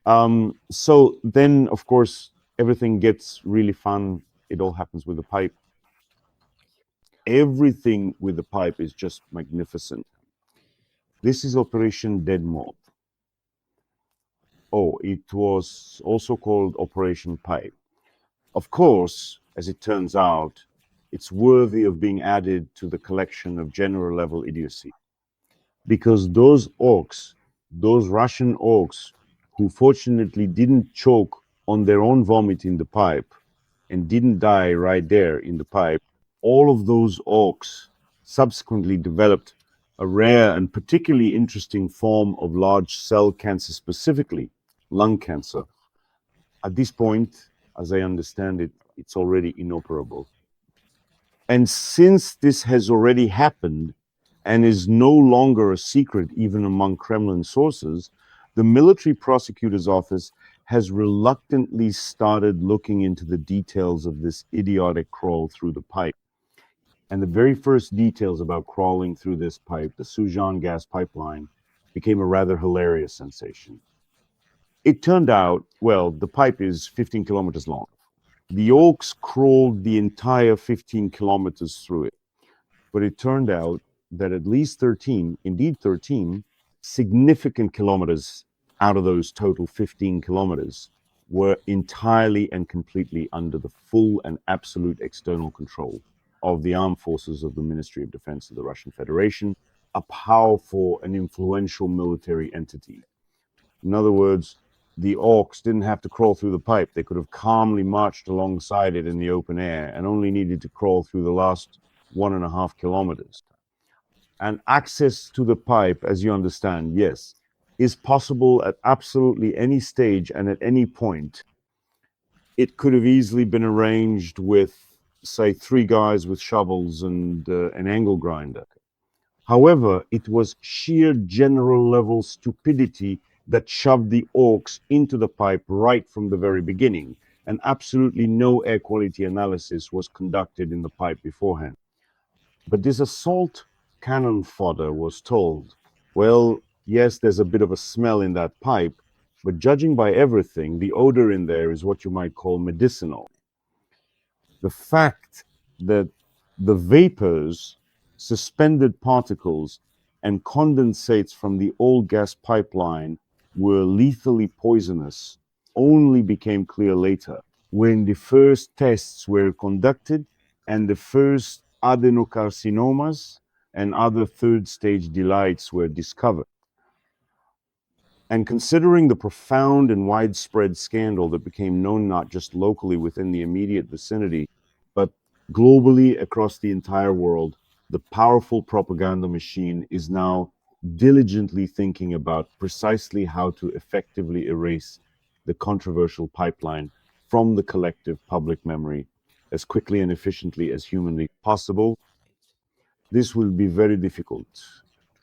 So then, of course, everything gets really fun. It all happens with the pipe. Everything with the pipe is just magnificent. This is Operation Dead Moth. Oh, it was also called Operation Pipe. Of course, as it turns out, it's worthy of being added to the collection of general level idiocy. Because those orcs, those Russian orcs, who fortunately didn't choke on their own vomit in the pipe and didn't die right there in the pipe, all of those orcs subsequently developed a rare and particularly interesting form of large cell cancer, specifically lung cancer. At this point, as I understand it, it's already inoperable. And since this has already happened and is no longer a secret even among Kremlin sources, the military prosecutor's office has reluctantly started looking into the details of this idiotic crawl through the pipe. And the very first details about crawling through this pipe, the Sujan gas pipeline, became a rather hilarious sensation. It turned out, well, the pipe is 15 kilometers long. The Oaks crawled the entire 15 kilometers through it. But it turned out that at least 13, indeed 13, significant kilometers out of those total 15 kilometers were entirely and completely under the full and absolute external control of the armed forces of the Ministry of Defense of the Russian Federation, a powerful and influential military entity. In other words, the orcs didn't have to crawl through the pipe. They could have calmly marched alongside it in the open air and only needed to crawl through the last 1.5 kilometers. And access to the pipe, as you understand, yes, is possible at absolutely any stage and at any point. It could have easily been arranged with, say, 3 guys with shovels and an angle grinder. However, it was sheer general level stupidity that shoved the orcs into the pipe right from the very beginning, and absolutely no air quality analysis was conducted in the pipe beforehand. But this assault cannon fodder was told, well, yes, there's a bit of a smell in that pipe, but judging by everything, the odor in there is what you might call medicinal. The fact that the vapors, suspended particles, and condensates from the old gas pipeline were lethally poisonous only became clear later, when the first tests were conducted and the first adenocarcinomas and other third stage delights were discovered. And considering the profound and widespread scandal that became known not just locally within the immediate vicinity, but globally across the entire world, the powerful propaganda machine is now diligently thinking about precisely how to effectively erase the controversial pipeline from the collective public memory as quickly and efficiently as humanly possible. This will be very difficult,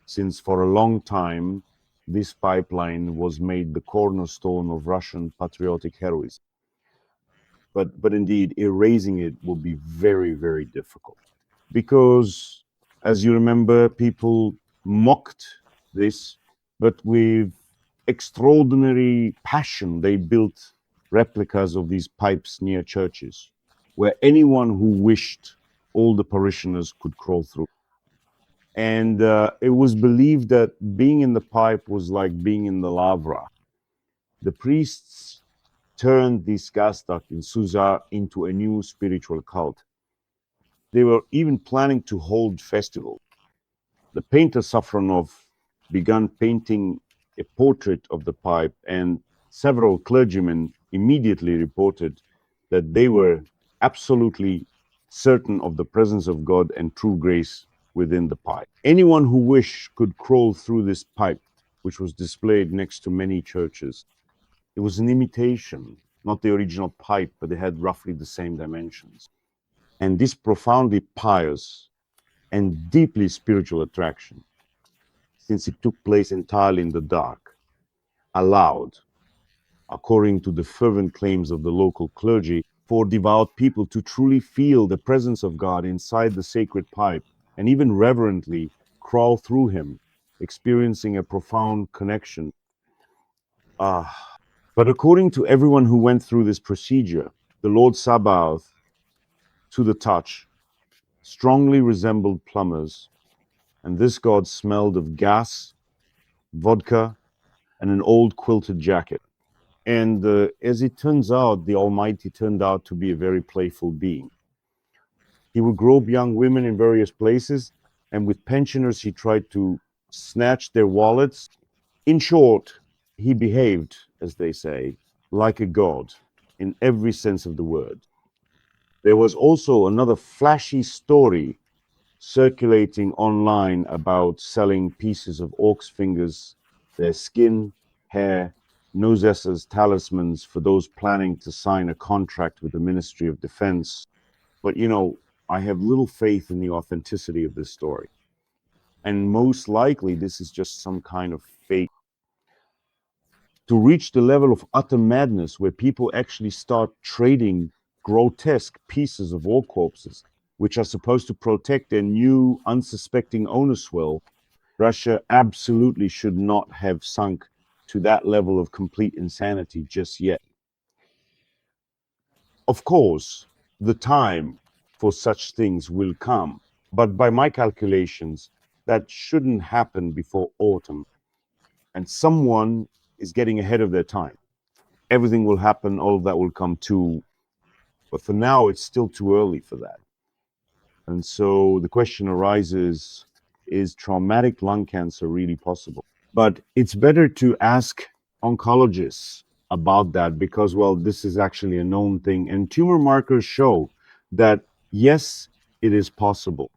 since for a long time, this pipeline was made the cornerstone of Russian patriotic heroism. But indeed, erasing it will be very, very difficult. Because, as you remember, people mocked this, but with extraordinary passion, they built replicas of these pipes near churches, where anyone who wished, all the parishioners could crawl through. And it was believed that being in the pipe was like being in the lavra. The priests turned this gas duct in Suza into a new spiritual cult. They were even planning to hold festival. The painter Safronov began painting a portrait of the pipe, and several clergymen immediately reported that they were absolutely certain of the presence of God and true grace within the pipe. Anyone who wished could crawl through this pipe, which was displayed next to many churches. It was an imitation, not the original pipe, but they had roughly the same dimensions. And this profoundly pious and deeply spiritual attraction, since it took place entirely in the dark, allowed, according to the fervent claims of the local clergy, for devout people to truly feel the presence of God inside the sacred pipe and even reverently crawl through him, experiencing a profound connection. Ah, But according to everyone who went through this procedure, the Lord Sabaoth, to the touch, strongly resembled plumbers, and this god smelled of gas, vodka, and an old quilted jacket. And as it turns out, the Almighty turned out to be a very playful being. He would grope young women in various places, and with pensioners, he tried to snatch their wallets. In short, he behaved, as they say, like a god in every sense of the word. There was also another flashy story circulating online about selling pieces of orcs' fingers, their skin, hair, noses as talismans for those planning to sign a contract with the Ministry of Defense. But I have little faith in the authenticity of this story. And most likely, this is just some kind of fake. To reach the level of utter madness where people actually start trading grotesque pieces of war corpses, which are supposed to protect their new, unsuspecting owners well, Russia absolutely should not have sunk to that level of complete insanity just yet. Of course, the time for such things will come, but by my calculations, that shouldn't happen before autumn. And someone is getting ahead of their time. Everything will happen, all of that will come too. But for now, it's still too early for that. And so the question arises, is traumatic lung cancer really possible? But it's better to ask oncologists about that because, well, this is actually a known thing. And tumor markers show that, yes, it is possible.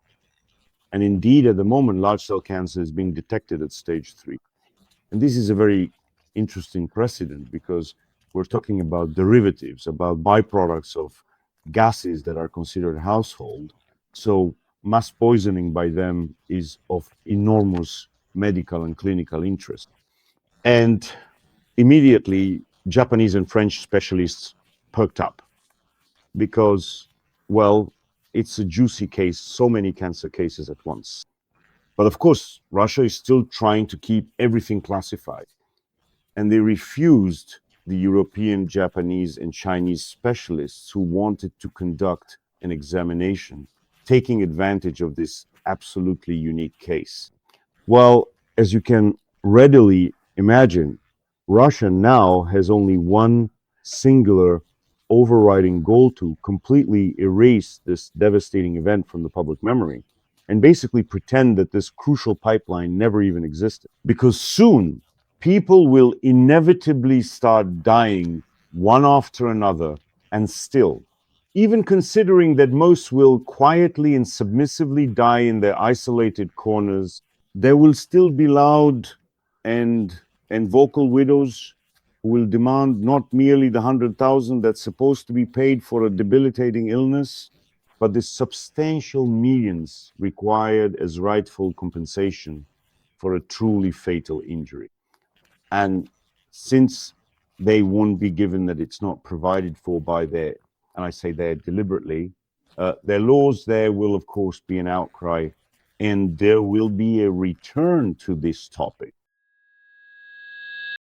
And indeed, at the moment, large cell cancer is being detected at stage 3. And this is a very interesting precedent because we're talking about derivatives, about byproducts of gases that are considered household. So mass poisoning by them is of enormous medical and clinical interest. And immediately, Japanese and French specialists perked up because, well, it's a juicy case, so many cancer cases at once. But of course, Russia is still trying to keep everything classified. And they refused the European, Japanese, and Chinese specialists who wanted to conduct an examination, taking advantage of this absolutely unique case. Well, as you can readily imagine, Russia now has only one singular overriding goal to completely erase this devastating event from the public memory and basically pretend that this crucial pipeline never even existed. Because soon, people will inevitably start dying one after another, and still, even considering that most will quietly and submissively die in their isolated corners, there will still be loud and vocal widows who will demand not merely the 100,000 that's supposed to be paid for a debilitating illness, but the substantial millions required as rightful compensation for a truly fatal injury. And since they won't be given that it's not provided for by their, and I say they're deliberately, their laws, there will of course be an outcry, and there will be a return to this topic